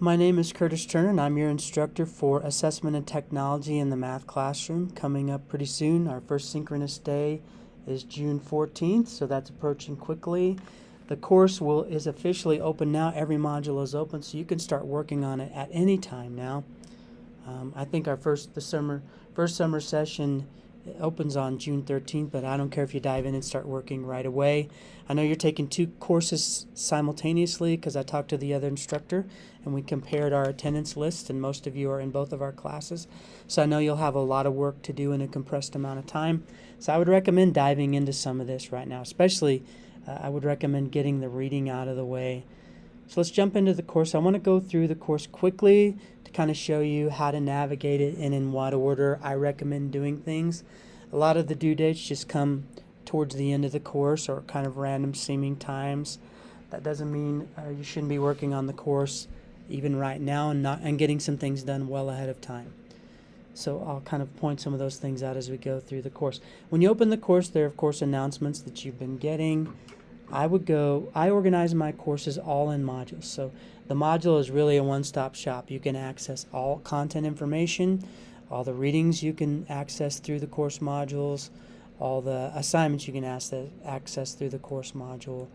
My name is Curtis Turner, and I'm your instructor for Assessment and Technology in the Math Classroom. Coming up pretty soon, our first synchronous day is June 14th, so that's approaching quickly. The course is officially open now. Every module is open, so you can start working on it at any time now. I think our first summer session opens on June 13th, but I don't care if you dive in and start working right away. I know you're taking two courses simultaneously because I talked to the other instructor and we compared our attendance list, and most of you are in both of our classes. So I know you'll have a lot of work to do in a compressed amount of time. So I would recommend diving into some of this right now, especially I would recommend getting the reading out of the way. So let's jump into the course. I want to go through the course quickly to kind of show you how to navigate it and in what order I recommend doing things. A lot of the due dates just come towards the end of the course or kind of random seeming times. That doesn't mean you shouldn't be working on the course even right now and getting some things done well ahead of time. So I'll kind of point some of those things out as we go through the course. When you open the course, there are of course announcements that you've been getting. I organize my courses all in modules. So the module is really a one-stop shop. You can access all content information, all the readings you can access through the course modules, all the assignments you can access through the course module.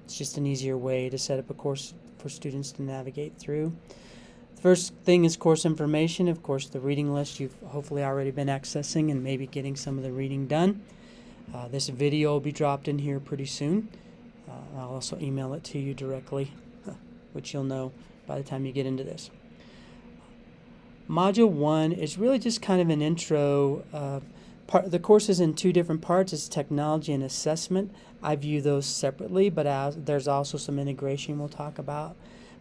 It's just an easier way to set up a course for students to navigate through. The first thing is course information. Of course, the reading list you've hopefully already been accessing and maybe getting some of the reading done. This video will be dropped in here pretty soon. I'll also email it to you directly, which you'll know by the time you get into this. Module 1 is really just kind of an intro. The course is in two different parts. It's technology and assessment. I view those separately, but there's also some integration we'll talk about,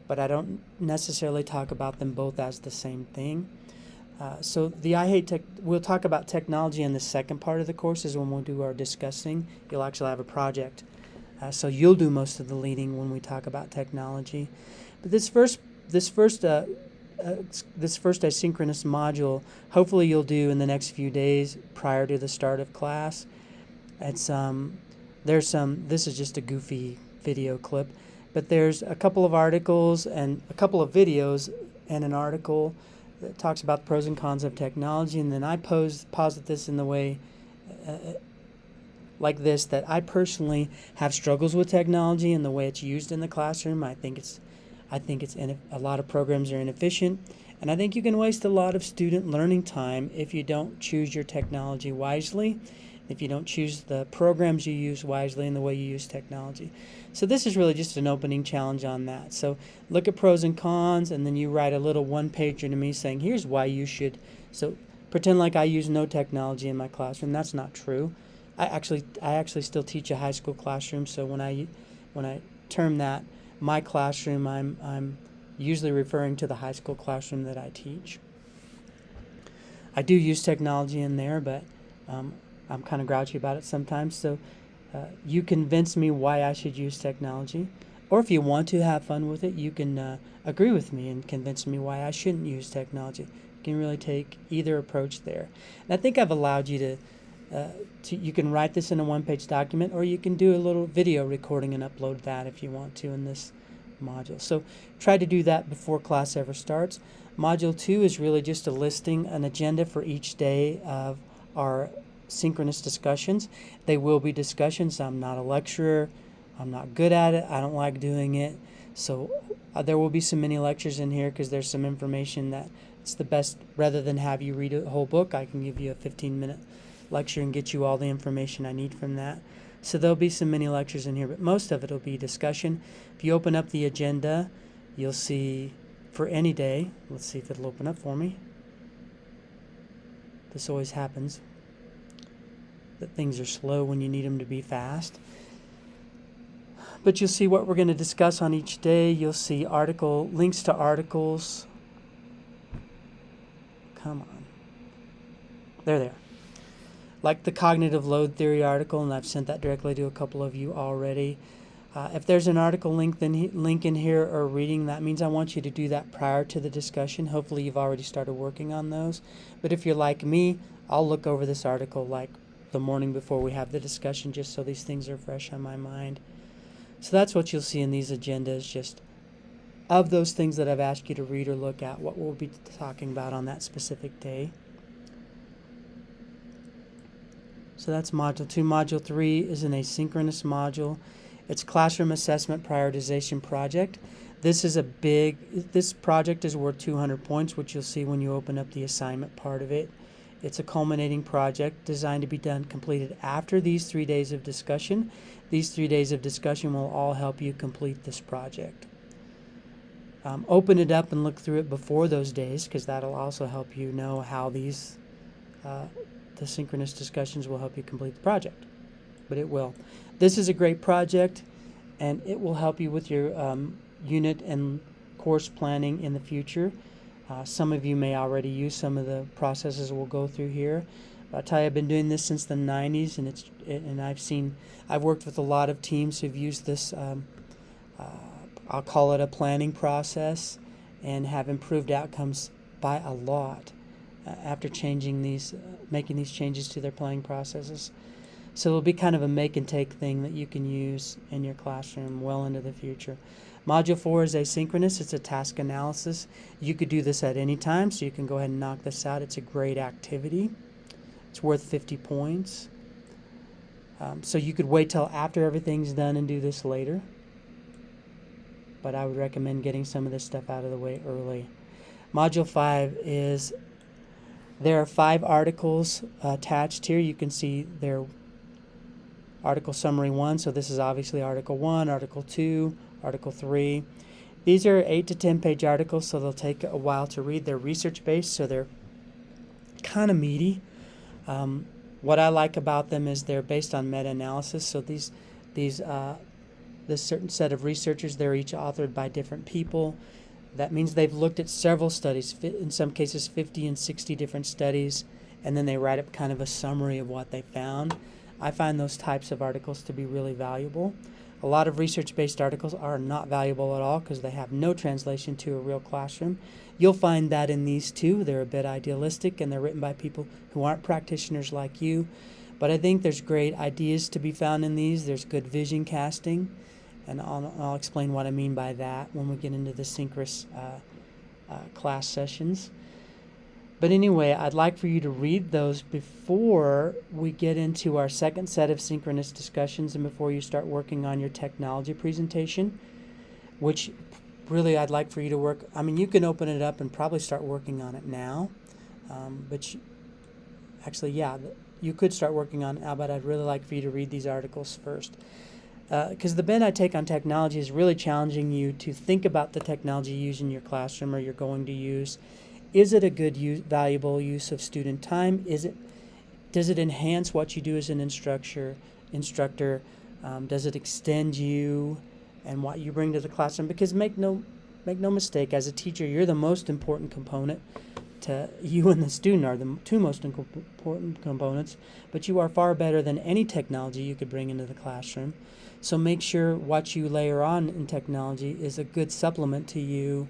but I don't necessarily talk about them both as the same thing. So we'll talk about technology in the second part of the course is when we'll do our discussing. You'll actually have a project. So you'll do most of the leading when we talk about technology. But this first asynchronous module, hopefully you'll do in the next few days prior to the start of class. This is just a goofy video clip, but there's a couple of articles and a couple of videos and an article that talks about the pros and cons of technology, and then I posit this in the way like this, that I personally have struggles with technology and the way it's used in the classroom. I think a lot of programs are inefficient, and I think you can waste a lot of student learning time if you don't choose your technology wisely, if you don't choose the programs you use wisely and the way you use technology. So this is really just an opening challenge on that. So look at pros and cons, and then you write a little one-pager to me saying, here's why you should. So pretend like I use no technology in my classroom. That's not true. I actually still teach a high school classroom, so when I term that my classroom, I'm usually referring to the high school classroom that I teach. I do use technology in there, but I'm kind of grouchy about it sometimes. So you convince me why I should use technology, or if you want to have fun with it, you can agree with me and convince me why I shouldn't use technology. You can really take either approach there. And I think I've allowed you to you can write this in a one-page document, or you can do a little video recording and upload that if you want to in this module. So try to do that before class ever starts. Module 2 is really just a listing, an agenda for each day of our synchronous discussions. They will be discussions. I'm not a lecturer. I'm not good at it. I don't like doing it. So there will be some mini lectures in here because there's some information that it's the best. Rather than have you read a whole book, I can give you a 15-minute lecture and get you all the information I need from that. So there'll be some mini lectures in here, but most of it will be discussion. If you open up the agenda, you'll see for any day, let's see if it'll open up for me. This always happens, that things are slow when you need them to be fast. But you'll see what we're going to discuss on each day. You'll see links to articles. Come on. There they are. Like the cognitive load theory article, and I've sent that directly to a couple of you already. If there's an article link in here or reading, that means I want you to do that prior to the discussion. Hopefully you've already started working on those. But if you're like me, I'll look over this article like the morning before we have the discussion, just so these things are fresh on my mind. So that's what you'll see in these agendas, just of those things that I've asked you to read or look at, what we'll be talking about on that specific day. So that's Module 2. Module 3 is an asynchronous module. It's Classroom Assessment Prioritization Project. This project is worth 200 points, which you'll see when you open up the assignment part of it. It's a culminating project designed to be completed after these 3 days of discussion. These 3 days of discussion will all help you complete this project. Open it up and look through it before those days, because that'll also help you know how the synchronous discussions will help you complete the project. But it will. This is a great project, and it will help you with your unit and course planning in the future. Some of you may already use some of the processes we'll go through here. I'll tell you, I've been doing this since the 90s, and I've worked with a lot of teams who've used this. I'll call it a planning process, and have improved outcomes by a lot after making these changes to their planning processes. So it'll be kind of a make and take thing that you can use in your classroom well into the future. Module 4 is asynchronous. It's a task analysis. You could do this at any time, so you can go ahead and knock this out. It's a great activity. It's worth 50 points. So you could wait till after everything's done and do this later. But I would recommend getting some of this stuff out of the way early. Module 5 is, there are 5 articles attached here. You can see their Article Summary 1, so this is obviously Article 1, Article 2, Article 3. These are 8 to 10 page articles, so they'll take a while to read. They're research-based, so they're kind of meaty. What I like about them is they're based on meta-analysis, so this certain set of researchers, they're each authored by different people. That means they've looked at several studies, in some cases 50 and 60 different studies, and then they write up kind of a summary of what they found. I find those types of articles to be really valuable. A lot of research-based articles are not valuable at all because they have no translation to a real classroom. You'll find that in these too. They're a bit idealistic, and they're written by people who aren't practitioners like you. But I think there's great ideas to be found in these. There's good vision casting, and I'll explain what I mean by that when we get into the synchronous class sessions. But anyway, I'd like for you to read those before we get into our second set of synchronous discussions and before you start working on your technology presentation, which really I'd like for you to work. I mean, you can open it up and probably start working on it now. You could start working on it now, but I'd really like for you to read these articles first. Because the bent I take on technology is really challenging you to think about the technology you use in your classroom or you're going to use. Is it a good valuable use of student time? Does it enhance what you do as an instructor? Does it extend you and what you bring to the classroom? Because make no mistake, as a teacher, you're the most important component. You and the student are the two most important components, but you are far better than any technology you could bring into the classroom. So make sure what you layer on in technology is a good supplement to you.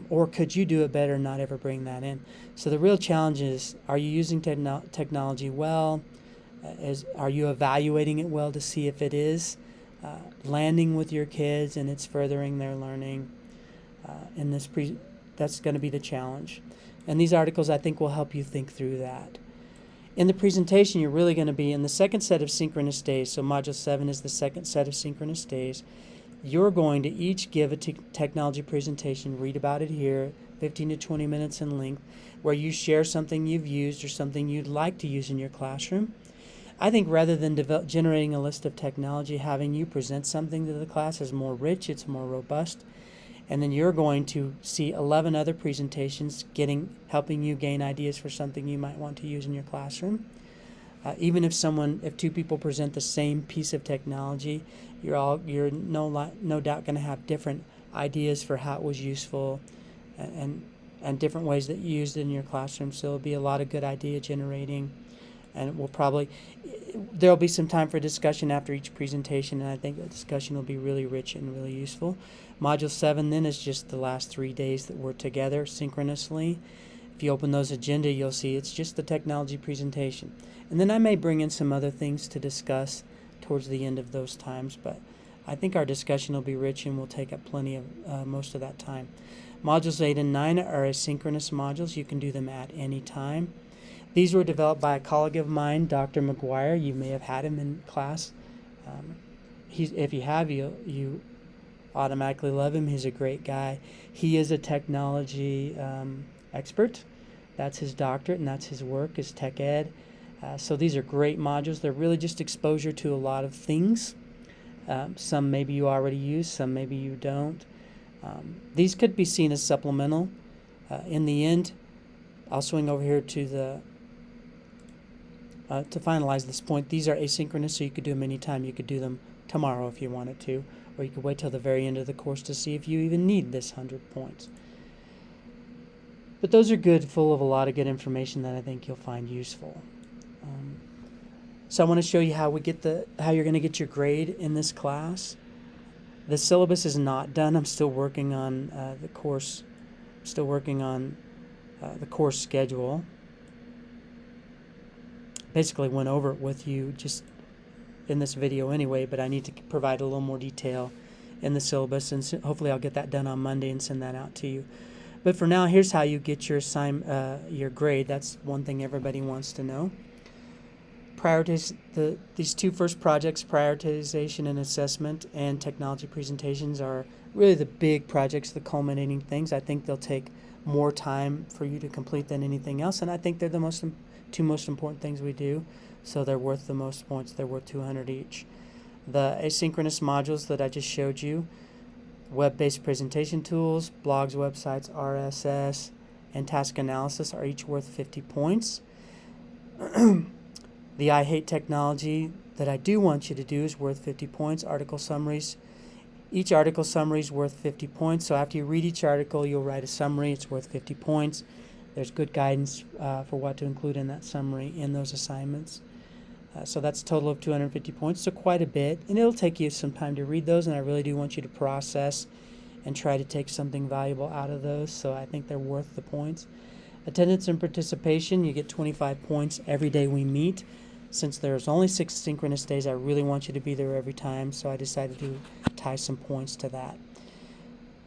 Or could you do it better and not ever bring that in? So the real challenge is, are you using technology well? Are you evaluating it well to see if it is landing with your kids and it's furthering their learning? That's going to be the challenge. And these articles, I think, will help you think through that. In the presentation, you're really going to be in the second set of synchronous days. So Module 7 is the second set of synchronous days. You're going to each give a technology presentation, read about it here, 15 to 20 minutes in length, where you share something you've used or something you'd like to use in your classroom. I think rather than generating a list of technology, having you present something to the class is more rich, it's more robust, and then you're going to see 11 other presentations helping you gain ideas for something you might want to use in your classroom. Even if two people present the same piece of technology, you're no doubt going to have different ideas for how it was useful and different ways that you used it in your classroom. So it'll be a lot of good idea generating, and there'll be some time for discussion after each presentation, and I think the discussion will be really rich and really useful. Module 7 then is just the last 3 days that we're together synchronously. If you open those agenda, you'll see it's just the technology presentation. And then I may bring in some other things to discuss towards the end of those times, but I think our discussion will be rich and will take up plenty of most of that time. Modules 8 and 9 are asynchronous modules. You can do them at any time. These were developed by a colleague of mine, Dr. McGuire. You may have had him in class. If you have, you automatically love him. He's a great guy. He is a technology expert. That's his doctorate, and that's his work, is tech ed. So these are great modules. They're really just exposure to a lot of things. Some maybe you already use, some maybe you don't. These could be seen as supplemental. In the end, I'll swing over here to finalize this point. These are asynchronous, so you could do them anytime. You could do them tomorrow if you wanted to, or you could wait till the very end of the course to see if you even need this 100 points. But those are good, full of a lot of good information that I think you'll find useful. So I want to show you how you're going to get your grade in this class. The syllabus is not done. I'm still working on the course. Still working on the course schedule. Basically went over it with you just in this video anyway, but I need to provide a little more detail in the syllabus, and hopefully I'll get that done on Monday and send that out to you. But for now, here's how you get your your grade. That's one thing everybody wants to know. These two first projects, prioritization and assessment and technology presentations, are really the big projects, the culminating things. I think they'll take more time for you to complete than anything else, and I think they're the two most important things we do, so they're worth the most points. They're worth 200 each. The asynchronous modules that I just showed you, web-based presentation tools, blogs, websites, RSS, and task analysis, are each worth 50 points. The I Hate Technology that I do want you to do is worth 50 points. Article summaries. Each article summary is worth 50 points. So after you read each article, you'll write a summary. It's worth 50 points. There's good guidance for what to include in that summary in those assignments. So that's a total of 250 points, so quite a bit. And it'll take you some time to read those, and I really do want you to process and try to take something valuable out of those. So I think they're worth the points. Attendance and participation, you get 25 points every day we meet. Since there's only 6 synchronous days, I really want you to be there every time, so I decided to tie some points to that.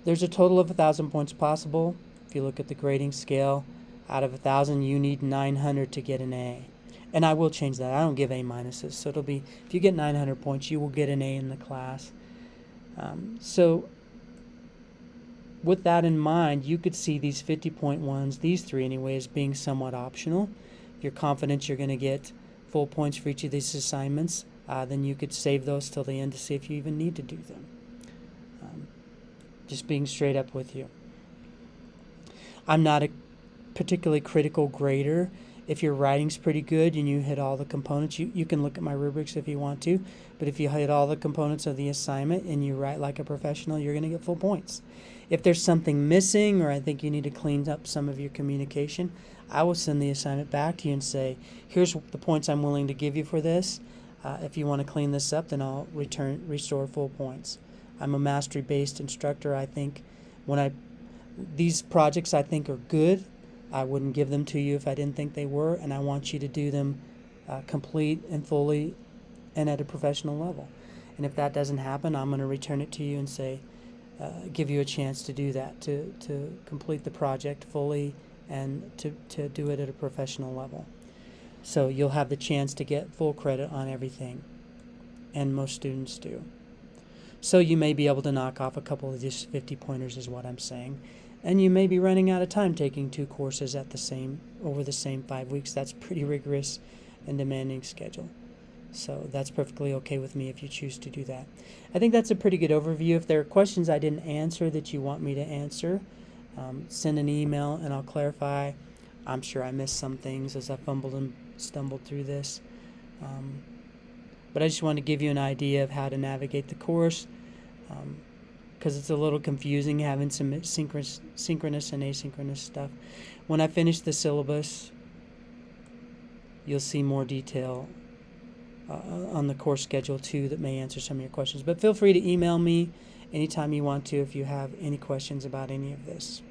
There's a total of 1,000 points possible. If you look at the grading scale, out of 1,000, you need 900 to get an A. And I will change that. I don't give A minuses, so it'll be, if you get 900 points, you will get an A in the class. So with that in mind, you could see these 50-point ones, these three anyway, as being somewhat optional. If you're confident you're going to get full points for each of these assignments, then you could save those till the end to see if you even need to do them. Just being straight up with you. I'm not a particularly critical grader. If your writing's pretty good and you hit all the components, you can look at my rubrics if you want to, but if you hit all the components of the assignment and you write like a professional, you're going to get full points. If there's something missing, or I think you need to clean up some of your communication, I will send the assignment back to you and say, here's the points I'm willing to give you for this. If you want to clean this up, then I'll restore full points. I'm a mastery-based instructor. I think these projects I think are good. I wouldn't give them to you if I didn't think they were, and I want you to do them complete and fully and at a professional level. And if that doesn't happen, I'm going to return it to you and say, give you a chance to do that, to complete the project fully and to do it at a professional level. So you'll have the chance to get full credit on everything, and most students do. So you may be able to knock off a couple of these 50-pointers is what I'm saying. And you may be running out of time taking 2 courses over the same 5 weeks. That's pretty rigorous and demanding schedule. So that's perfectly okay with me if you choose to do that. I think that's a pretty good overview. If there are questions I didn't answer that you want me to answer, send an email and I'll clarify. I'm sure I missed some things as I fumbled and stumbled through this. But I just want to give you an idea of how to navigate the course, because it's a little confusing having some synchronous and asynchronous stuff. When I finish the syllabus, you'll see more detail on the course schedule too that may answer some of your questions. But feel free to email me anytime you want to if you have any questions about any of this.